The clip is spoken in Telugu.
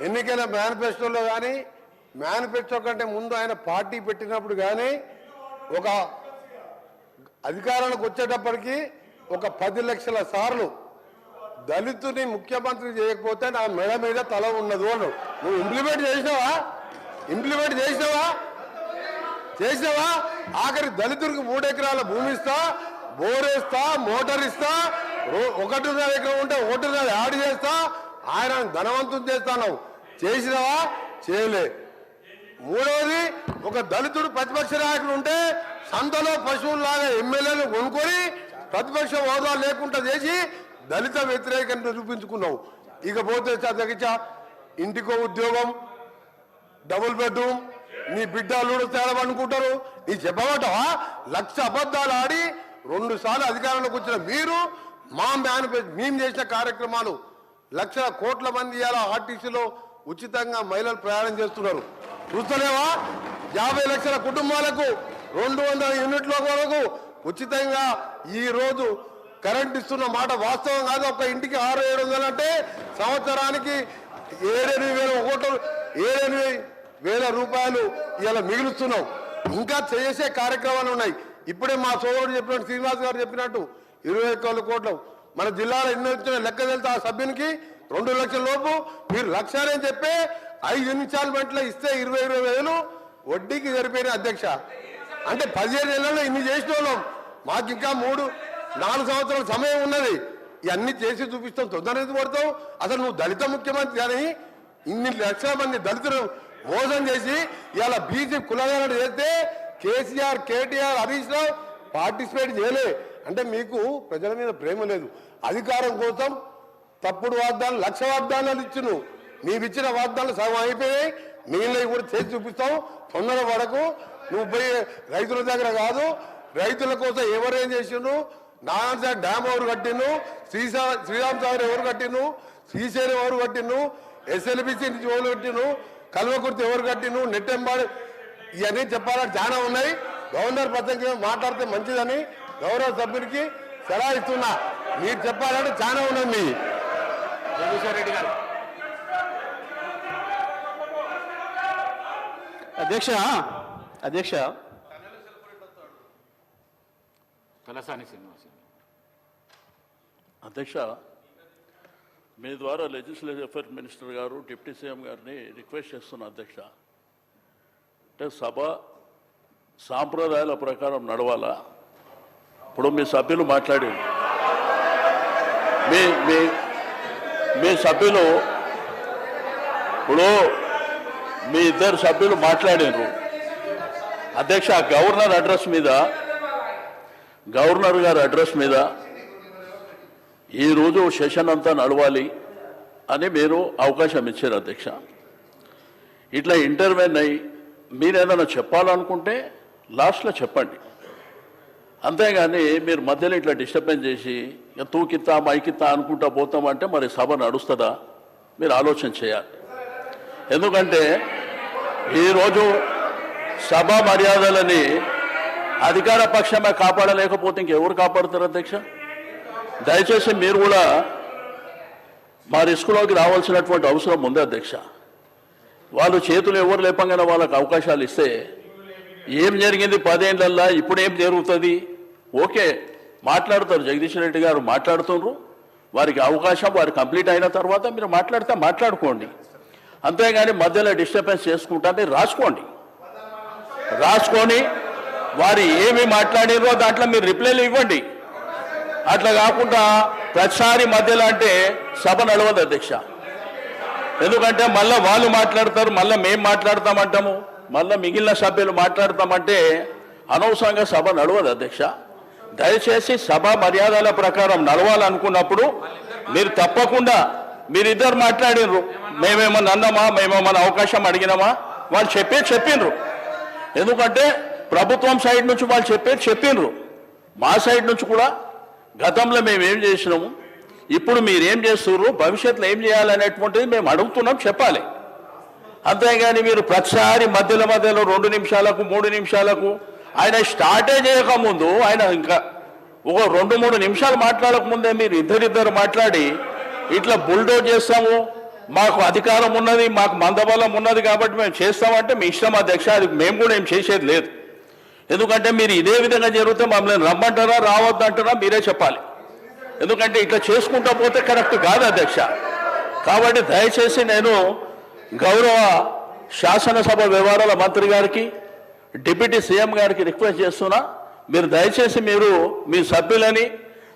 ఎన్నికల మేనిఫెస్టోలో కానీ మేనిఫెస్టో కంటే ముందు ఆయన పార్టీ పెట్టినప్పుడు కానీ ఒక అధికారానికి వచ్చేటప్పటికి ఒక 10 లక్షల సార్లు దళితుని ముఖ్యమంత్రి చేయకపోతే నా మెడ మీద తల ఉన్నది అన్నాడు. నువ్వు ఇంప్లిమెంట్ చేసినావా? ఆఖరి దళితుడికి 3 ఎకరాల భూమి ఇస్తా, బోరేస్తా, మోటార్ ఇస్తా, 1.5 ఎకరం ఉంటే 1.5 యాడ్ చేస్తా, ఆయన ధనవంతం చేస్తాను. చేసినావా? చేయలే. మూడవది, ఒక దళితుడు ప్రతిపక్ష నాయకుడు ఉంటే సంతలో పశువులాగా ఎమ్మెల్యేలు కొనుక్కొని ప్రతిపక్ష హోదా లేకుండా చేసి దళిత వ్యతిరేకం నిరూపించుకున్నావు. ఇకపోతే తగ్గించ ఇంటికో ఉద్యోగం, డబుల్ బెడ్రూమ్, నీ బిడ్డలు తేలబనుకుంటారు. నీ చెప్పబట్టవా? 1,00,000 అబద్ధాలు ఆడి 2 సార్లు అధికారంలోకి వచ్చిన మీరు మేము చేసిన కార్యక్రమాలు లక్షల కోట్ల మంది ఇలా ఆర్టీసీలో ఉచితంగా మహిళలు ప్రయాణం చేస్తున్నారు. చూస్తలేవా? 50 లక్షల కుటుంబాలకు 200 యూనిట్ల వరకు ఉచితంగా ఈ రోజు కరెంట్ ఇస్తున్న మాట వాస్తవం కాదు. ఒక ఇంటికి 600-700 అంటే సంవత్సరానికి 7,000 రూపాయలు ఇలా మిగులుస్తున్నాం. ఇంకా చేసే కార్యక్రమాలు ఉన్నాయి. ఇప్పుడే మా సోదరుడు చెప్పినట్టు, శ్రీనివాస్ గారు చెప్పినట్టు 21 కోట్లు మన జిల్లాలో ఎన్ని వచ్చిన లెక్క వెళ్తే ఆ సభ్యునికి 2 లక్షల లోపు మీరు 1,00,000 అని చెప్పి 5 ఇన్స్టాల్మెంట్లో ఇస్తే 20,000 వడ్డీకి సరిపోయిన అధ్యక్ష. అంటే 15 ఏళ్లలో ఇన్ని చేసిన వాళ్ళం. మాకు ఇంకా 3-4 సంవత్సరాల సమయం ఉన్నది. ఇవన్నీ చేసి చూపిస్తాం. తొందర పడతాం. అసలు నువ్వు దళిత ముఖ్యమంత్రి కానీ ఇన్ని లక్షల మంది దళితులు మోసం చేసి ఇవాళ బీసీ కులగాలను చేస్తే కేసీఆర్, కేటీఆర్, హరీష్ రావు పార్టిసిపేట్ చేయలే. అంటే మీకు ప్రజల మీద ప్రేమ లేదు. అధికారం కోసం తప్పుడు వాగ్దానాలు, 1,00,000 వాగ్దానాలు ఇచ్చును. నీవిచ్చిన వాగ్దానాలు సగం అయిపోయాయి. మిగిలినవి కూడా చేసి చూపిస్తాం. తొందర పడకు. నువ్వు పోయి రైతుల దగ్గర కాదు, రైతుల కోసం ఎవరేం చేసిండు, నారాయణ డ్యామ్ ఎవరు కట్టిను, శ్రీరామ్ సాగర్ ఎవరు కట్టిను, శ్రీశైలం ఎవరు కట్టిను, ఎస్ఎల్బిసి నుంచి ఎవరు కట్టిను, కల్వకుర్తి ఎవరు కట్టిను, నెట్టెంబాడు, ఇవన్నీ చెప్పాలని చాలా ఉన్నాయి. గవర్నర్ ప్రసంగం మాట్లాడితే మంచిదని గౌరవ సభ్యునికి సలహా ఇస్తున్నా. మీరు చెప్పాలంటే చాలా ఉన్నది. రెడ్డి గారు. అధ్యక్ష కలసాని శ్రీనివాస్ అధ్యక్ష, మీ ద్వారా లెజిస్లేటివ్ అఫైర్స్ మినిస్టర్ గారు, డిప్యూటీ సీఎం గారిని రిక్వెస్ట్ చేస్తున్నా అధ్యక్ష. అంటే సభ సాంప్రదాయాల ప్రకారం నడవాలా? ఇప్పుడు మీ సభ్యులు మాట్లాడి మీ సభ్యులు ఇప్పుడు మీ 2 సభ్యులు మాట్లాడారు అధ్యక్ష. గవర్నర్ గారి అడ్రస్ మీద ఈరోజు సెషన్ అంతా నడవాలి అని మీరు అవకాశం ఇచ్చారు అధ్యక్ష. ఇట్లా ఇంటర్వ్యూన్ అయ్యి మీరు ఏదైనా చెప్పాలనుకుంటే లాస్ట్లో చెప్పండి. అంతేగాని మీరు మధ్యలో ఇట్లా డిస్టర్బెన్స్ చేసి తూకిత్తా మైకిత్తా అనుకుంటా పోతామంటే మరి సభ నడుస్తుందా? మీరు ఆలోచన చేయాలి. ఎందుకంటే ఈరోజు సభా మర్యాదలని అధికార పక్షమే కాపాడలేకపోతే ఇంకెవరు కాపాడుతారు అధ్యక్ష? దయచేసి మీరు కూడా మా రిస్కులోకి రావాల్సినటువంటి అవసరం ఉంది అధ్యక్ష. వాళ్ళు చేతులు ఎవరు లేపంగానే వాళ్ళకి అవకాశాలు ఇస్తే ఏం జరిగింది 10 ఏళ్లల్లో, ఇప్పుడు ఏం జరుగుతుంది? ఓకే, మాట్లాడతారు. జగదీష్ రెడ్డి గారు మాట్లాడుతున్నారు. వారికి అవకాశం వారు కంప్లీట్ అయిన తర్వాత మీరు మాట్లాడితే మాట్లాడుకోండి. అంతేగాని మధ్యలో డిస్టర్బెన్స్ చేసుకుంటా మీరు రాసుకొని వారు ఏమి మాట్లాడారో దాంట్లో మీరు రిప్లైలు ఇవ్వండి. అట్లా కాకుండా ప్రతిసారి మధ్యలో అంటే సభ నడవదు అధ్యక్ష. ఎందుకంటే మళ్ళీ వాళ్ళు మాట్లాడతారు, మళ్ళీ మేము మాట్లాడతామంటాము, మళ్ళీ మిగిలిన సభ్యులు మాట్లాడతామంటే అనవసరంగా సభ నడవదు అధ్యక్ష. దయచేసి సభ మర్యాదల ప్రకారం నడవాలనుకున్నప్పుడు మీరు తప్పకుండా మీరిద్దరు మాట్లాడినరు. మేమేమన్నా అన్నామా, మేమేమన్నా అవకాశం అడిగినామా? వాళ్ళు చెప్పిండ్రు. ఎందుకంటే ప్రభుత్వం సైడ్ నుంచి వాళ్ళు చెప్పిండ్రు. మా సైడ్ నుంచి కూడా గతంలో మేమేం చేసినాము, ఇప్పుడు మీరేం చేస్తున్నారు, భవిష్యత్తులో ఏం చేయాలనేటువంటిది మేము అడుగుతున్నాం, చెప్పాలి. అంతేగాని మీరు ప్రతిసారి మధ్యలో 2 నిమిషాలకు 3 నిమిషాలకు ఆయన స్టార్టే చేయకముందు ఆయన ఇంకా ఒక 2-3 నిమిషాలు మాట్లాడకముందే మీరు ఇద్దరు మాట్లాడి ఇట్లా బుల్డోజ్ చేస్తాము, మాకు అధికారం ఉన్నది, మాకు మందబలం ఉన్నది కాబట్టి మేము చేస్తామంటే మీ ఇష్టం అధ్యక్ష. అది మేము కూడా ఏం చేసేది లేదు. ఎందుకంటే మీరు ఇదే విధంగా జరిగితే మమ్మల్ని రమ్మంటారా రావద్దంటారా మీరే చెప్పాలి. ఎందుకంటే ఇట్లా చేసుకుంటా పోతే కరెక్ట్ కాదు అధ్యక్ష. కాబట్టి దయచేసి నేను గౌరవ శాసనసభ వ్యవహారాల మంత్రి గారికి, డిప్యూటీ సీఎం గారికి రిక్వెస్ట్ చేస్తున్నా, మీరు దయచేసి మీరు మీ సభ్యులని